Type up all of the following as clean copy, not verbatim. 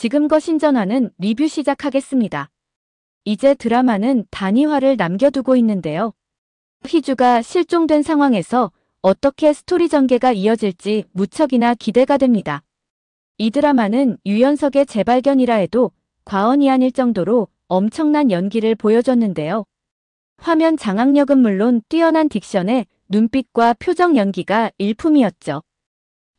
지금거 신전화는 리뷰 시작하겠습니다. 이제 드라마는 단위화를 남겨두고 있는데요. 희주가 실종된 상황에서 어떻게 스토리 전개가 이어질지 무척이나 기대가 됩니다. 이 드라마는 유연석의 재발견이라 해도 과언이 아닐 정도로 엄청난 연기를 보여줬는데요. 화면 장악력은 물론 뛰어난 딕션에 눈빛과 표정 연기가 일품이었죠.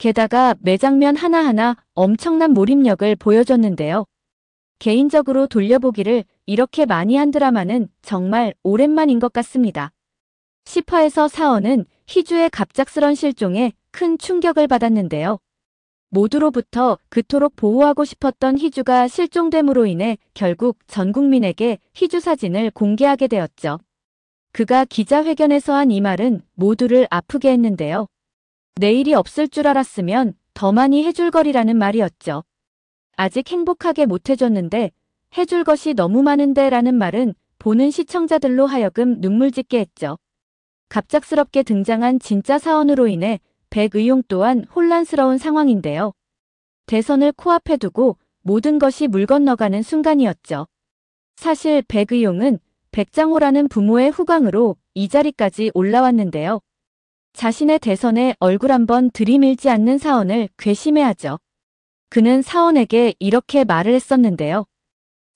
게다가 매 장면 하나하나 엄청난 몰입력을 보여줬는데요. 개인적으로 돌려보기를 이렇게 많이 한 드라마는 정말 오랜만인 것 같습니다. 10화에서 4화는 희주의 갑작스런 실종에 큰 충격을 받았는데요. 모두로부터 그토록 보호하고 싶었던 희주가 실종됨으로 인해 결국 전 국민에게 희주 사진을 공개하게 되었죠. 그가 기자회견에서 한 이 말은 모두를 아프게 했는데요. 내일이 없을 줄 알았으면 더 많이 해줄 거리라는 말이었죠. 아직 행복하게 못 해줬는데 해줄 것이 너무 많은데 라는 말은 보는 시청자들로 하여금 눈물 짓게 했죠. 갑작스럽게 등장한 진짜 사원으로 인해 백의용 또한 혼란스러운 상황인데요. 대선을 코앞에 두고 모든 것이 물 건너가는 순간이었죠. 사실 백의용은 백장호라는 부모의 후광으로 이 자리까지 올라왔는데요. 자신의 대선에 얼굴 한번 들이밀지 않는 사원을 괘씸해하죠. 그는 사원에게 이렇게 말을 했었는데요.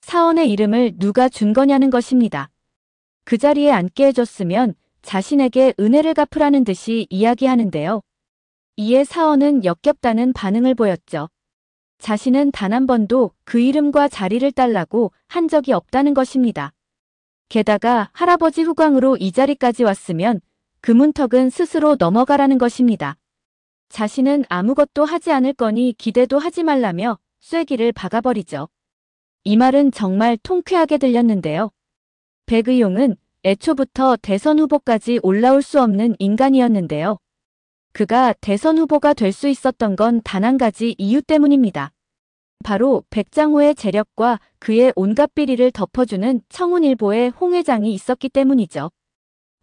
사원의 이름을 누가 준 거냐는 것입니다. 그 자리에 앉게 해줬으면 자신에게 은혜를 갚으라는 듯이 이야기하는데요. 이에 사원은 역겹다는 반응을 보였죠. 자신은 단 한 번도 그 이름과 자리를 달라고 한 적이 없다는 것입니다. 게다가 할아버지 후광으로 이 자리까지 왔으면 그 문턱은 스스로 넘어가라는 것입니다. 자신은 아무것도 하지 않을 거니 기대도 하지 말라며 쐐기를 박아버리죠. 이 말은 정말 통쾌하게 들렸는데요. 백의용은 애초부터 대선 후보까지 올라올 수 없는 인간이었는데요. 그가 대선 후보가 될 수 있었던 건 단 한 가지 이유 때문입니다. 바로 백장호의 재력과 그의 온갖 비리를 덮어주는 청운일보의 홍 회장이 있었기 때문이죠.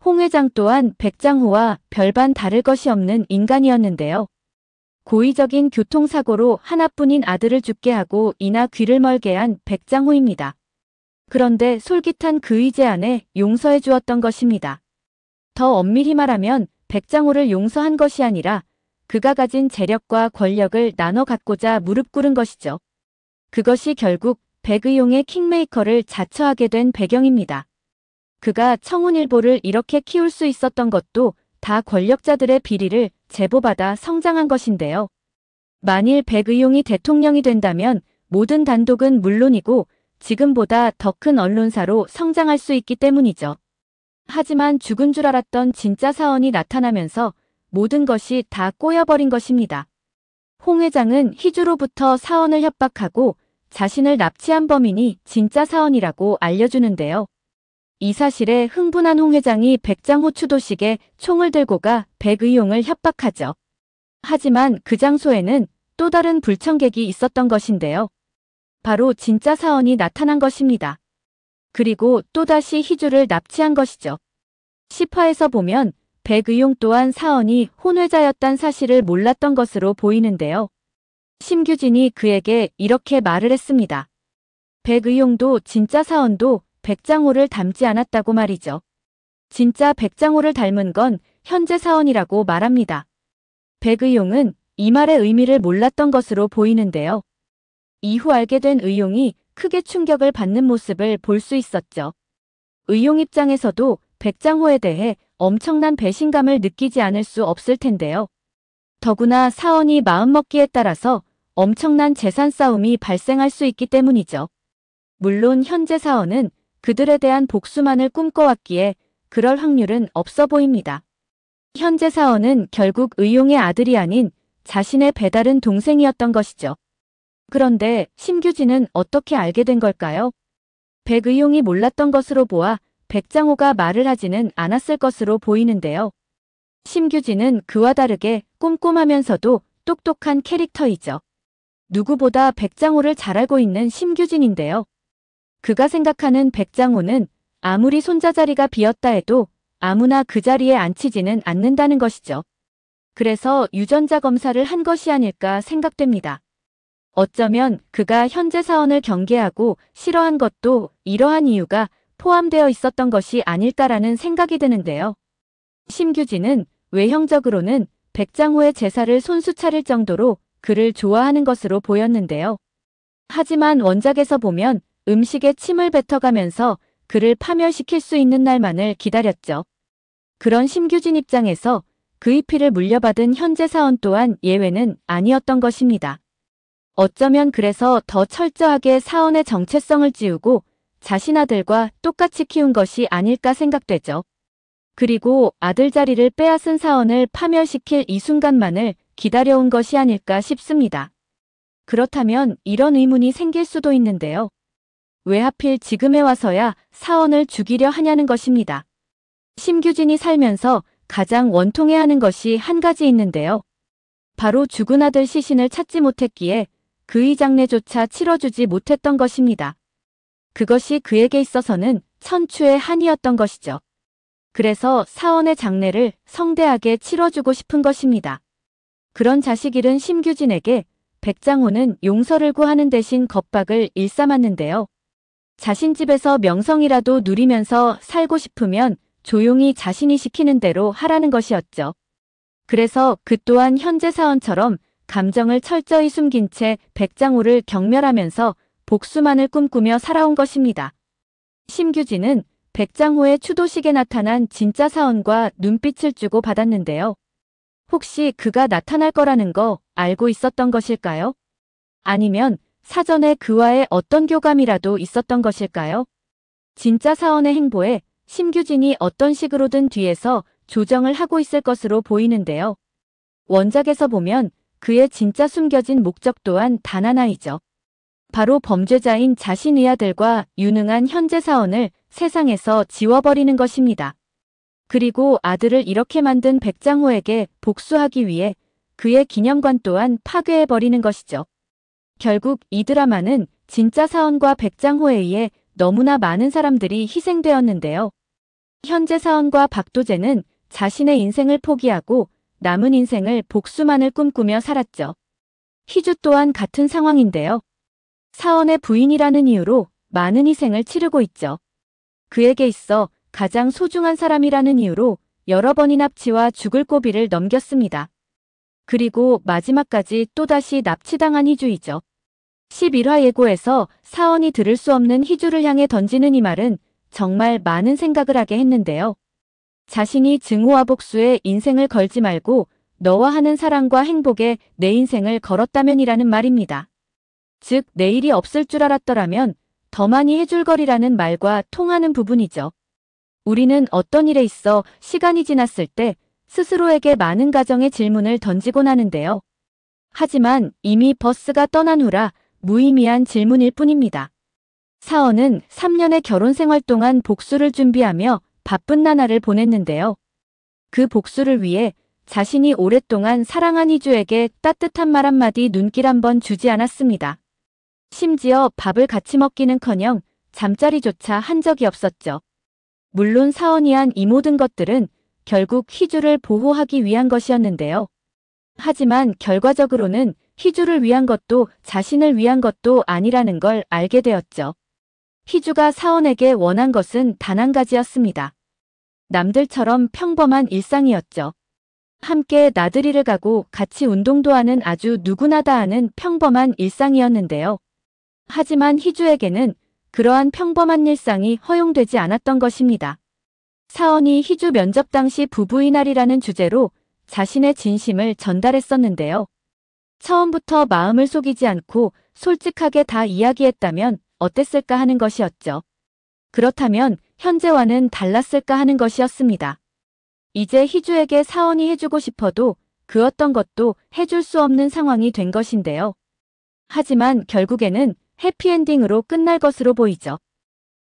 홍 회장 또한 백장호와 별반 다를 것이 없는 인간이었는데요. 고의적인 교통사고로 하나뿐인 아들을 죽게 하고 이나 귀를 멀게 한 백장호입니다. 그런데 솔깃한 그 의제 안에 용서해 주었던 것입니다. 더 엄밀히 말하면 백장호를 용서한 것이 아니라 그가 가진 재력과 권력을 나눠 갖고자 무릎 꿇은 것이죠. 그것이 결국 백의용의 킹메이커를 자처하게 된 배경입니다. 그가 청운일보를 이렇게 키울 수 있었던 것도 다 권력자들의 비리를 제보받아 성장한 것인데요. 만일 백의용이 대통령이 된다면 모든 단독은 물론이고 지금보다 더 큰 언론사로 성장할 수 있기 때문이죠. 하지만 죽은 줄 알았던 진짜 사원이 나타나면서 모든 것이 다 꼬여버린 것입니다. 홍 회장은 희주로부터 사원을 협박하고 자신을 납치한 범인이 진짜 사원이라고 알려주는데요. 이 사실에 흥분한 홍 회장이 백장호 추도식에 총을 들고 가 백의용을 협박하죠. 하지만 그 장소에는 또 다른 불청객이 있었던 것인데요. 바로 진짜 사원이 나타난 것입니다. 그리고 또다시 희주를 납치한 것이죠. 10화에서 보면 백의용 또한 사원이 혼외자였단 사실을 몰랐던 것으로 보이는데요. 심규진이 그에게 이렇게 말을 했습니다. 백의용도 진짜 사원도 백장호를 닮지 않았다고 말이죠. 진짜 백장호를 닮은 건 현재 사원이라고 말합니다. 백의용은 이 말의 의미를 몰랐던 것으로 보이는데요. 이후 알게 된 의용이 크게 충격을 받는 모습을 볼 수 있었죠. 의용 입장에서도 백장호에 대해 엄청난 배신감을 느끼지 않을 수 없을 텐데요. 더구나 사원이 마음먹기에 따라서 엄청난 재산 싸움이 발생할 수 있기 때문이죠. 물론 현재 사원은 그들에 대한 복수만을 꿈꿔왔기에 그럴 확률은 없어 보입니다. 현재 사원은 결국 의용의 아들이 아닌 자신의 배다른 동생이었던 것이죠. 그런데 심규진은 어떻게 알게 된 걸까요? 백의용이 몰랐던 것으로 보아 백장호가 말을 하지는 않았을 것으로 보이는데요. 심규진은 그와 다르게 꼼꼼하면서도 똑똑한 캐릭터이죠. 누구보다 백장호를 잘 알고 있는 심규진인데요. 그가 생각하는 백장호는 아무리 손자 자리가 비었다 해도 아무나 그 자리에 앉히지는 않는다는 것이죠. 그래서 유전자 검사를 한 것이 아닐까 생각됩니다. 어쩌면 그가 현재 사원을 경계하고 싫어한 것도 이러한 이유가 포함되어 있었던 것이 아닐까라는 생각이 드는데요. 심규진은 외형적으로는 백장호의 제사를 손수 차릴 정도로 그를 좋아하는 것으로 보였는데요. 하지만 원작에서 보면 음식에 침을 뱉어가면서 그를 파멸시킬 수 있는 날만을 기다렸죠. 그런 심규진 입장에서 그의 피를 물려받은 현재 사원 또한 예외는 아니었던 것입니다. 어쩌면 그래서 더 철저하게 사원의 정체성을 지우고 자신 아들과 똑같이 키운 것이 아닐까 생각되죠. 그리고 아들 자리를 빼앗은 사원을 파멸시킬 이 순간만을 기다려온 것이 아닐까 싶습니다. 그렇다면 이런 의문이 생길 수도 있는데요. 왜 하필 지금에 와서야 사원을 죽이려 하냐는 것입니다. 심규진이 살면서 가장 원통해하는 것이 한 가지 있는데요. 바로 죽은 아들 시신을 찾지 못했기에 그의 장례조차 치러주지 못했던 것입니다. 그것이 그에게 있어서는 천추의 한이었던 것이죠. 그래서 사원의 장례를 성대하게 치러주고 싶은 것입니다. 그런 자식 잃은 심규진에게 백장호는 용서를 구하는 대신 겁박을 일삼았는데요. 자신 집에서 명성이라도 누리면서 살고 싶으면 조용히 자신이 시키는 대로 하라는 것이었죠. 그래서 그 또한 현재 사원처럼 감정을 철저히 숨긴 채 백장호를 경멸하면서 복수만을 꿈꾸며 살아온 것입니다. 심규진은 백장호의 추도식에 나타난 진짜 사원과 눈빛을 주고 받았는데요. 혹시 그가 나타날 거라는 거 알고 있었던 것일까요? 아니면 사전에 그와의 어떤 교감이라도 있었던 것일까요? 진짜 사원의 행보에 심규진이 어떤 식으로든 뒤에서 조정을 하고 있을 것으로 보이는데요. 원작에서 보면 그의 진짜 숨겨진 목적 또한 단 하나이죠. 바로 범죄자인 자신의 아들과 유능한 현재 사원을 세상에서 지워버리는 것입니다. 그리고 아들을 이렇게 만든 백장호에게 복수하기 위해 그의 기념관 또한 파괴해버리는 것이죠. 결국 이 드라마는 진짜 사원과 백장호에 의해 너무나 많은 사람들이 희생되었는데요. 현재 사원과 박도재는 자신의 인생을 포기하고 남은 인생을 복수만을 꿈꾸며 살았죠. 희주 또한 같은 상황인데요. 사원의 부인이라는 이유로 많은 희생을 치르고 있죠. 그에게 있어 가장 소중한 사람이라는 이유로 여러 번이나 납치와 죽을 고비를 넘겼습니다. 그리고 마지막까지 또다시 납치당한 희주이죠. 11화 예고에서 사원이 들을 수 없는 희주를 향해 던지는 이 말은 정말 많은 생각을 하게 했는데요. 자신이 증오와 복수에 인생을 걸지 말고 너와 하는 사랑과 행복에 내 인생을 걸었다면이라는 말입니다. 즉 내일이 없을 줄 알았더라면 더 많이 해줄 거리라는 말과 통하는 부분이죠. 우리는 어떤 일에 있어 시간이 지났을 때 스스로에게 많은 가정의 질문을 던지곤 하는데요. 하지만 이미 버스가 떠난 후라 무의미한 질문일 뿐입니다. 사원은 3년의 결혼 생활 동안 복수를 준비하며 바쁜 나날을 보냈는데요. 그 복수를 위해 자신이 오랫동안 사랑한 희주에게 따뜻한 말 한마디 눈길 한번 주지 않았습니다. 심지어 밥을 같이 먹기는커녕 잠자리조차 한 적이 없었죠. 물론 사원이 한 이 모든 것들은 결국 희주를 보호하기 위한 것이었는데요. 하지만 결과적으로는 희주를 위한 것도 자신을 위한 것도 아니라는 걸 알게 되었죠. 희주가 사원에게 원한 것은 단 한 가지였습니다. 남들처럼 평범한 일상이었죠. 함께 나들이를 가고 같이 운동도 하는 아주 누구나 다 아는 평범한 일상이었는데요. 하지만 희주에게는 그러한 평범한 일상이 허용되지 않았던 것입니다. 사원이 희주 면접 당시 부부의 날이라는 주제로 자신의 진심을 전달했었는데요. 처음부터 마음을 속이지 않고 솔직하게 다 이야기했다면 어땠을까 하는 것이었죠. 그렇다면 현재와는 달랐을까 하는 것이었습니다. 이제 희주에게 사원이 해주고 싶어도 그 어떤 것도 해줄 수 없는 상황이 된 것인데요. 하지만 결국에는 해피엔딩으로 끝날 것으로 보이죠.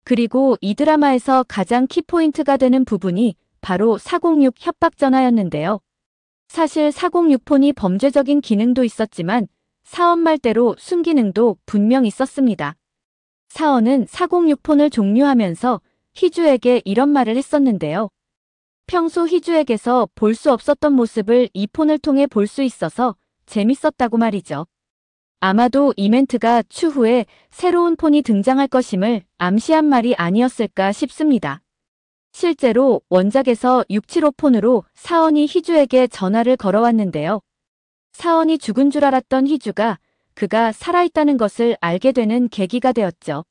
그리고 이 드라마에서 가장 키포인트가 되는 부분이 바로 406 협박 전화였는데요. 사실 406폰이 범죄적인 기능도 있었지만 사원 말대로 순기능도 분명 있었습니다. 사원은 406폰을 종료하면서 희주에게 이런 말을 했었는데요. 평소 희주에게서 볼 수 없었던 모습을 이 폰을 통해 볼 수 있어서 재밌었다고 말이죠. 아마도 이 멘트가 추후에 새로운 폰이 등장할 것임을 암시한 말이 아니었을까 싶습니다. 실제로 원작에서 675 폰으로 사원이 희주에게 전화를 걸어왔는데요. 사원이 죽은 줄 알았던 희주가 그가 살아있다는 것을 알게 되는 계기가 되었죠.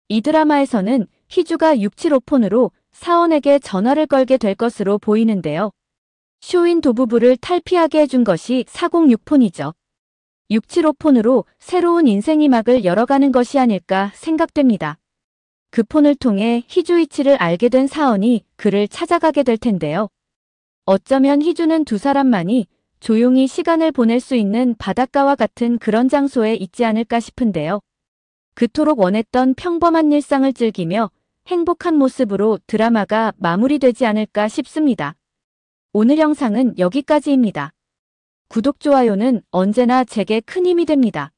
이 드라마에서는 희주가 675 폰으로 사원에게 전화를 걸게 될 것으로 보이는데요. 쇼인 도부부를 탈피하게 해준 것이 406 폰이죠. 675 폰으로 새로운 인생이 막을 열어가는 것이 아닐까 생각됩니다. 그 폰을 통해 희주 위치를 알게 된 사원이 그를 찾아가게 될 텐데요. 어쩌면 희주는 두 사람만이 조용히 시간을 보낼 수 있는 바닷가와 같은 그런 장소에 있지 않을까 싶은데요. 그토록 원했던 평범한 일상을 즐기며 행복한 모습으로 드라마가 마무리되지 않을까 싶습니다. 오늘 영상은 여기까지입니다. 구독, 좋아요는 언제나 제게 큰 힘이 됩니다.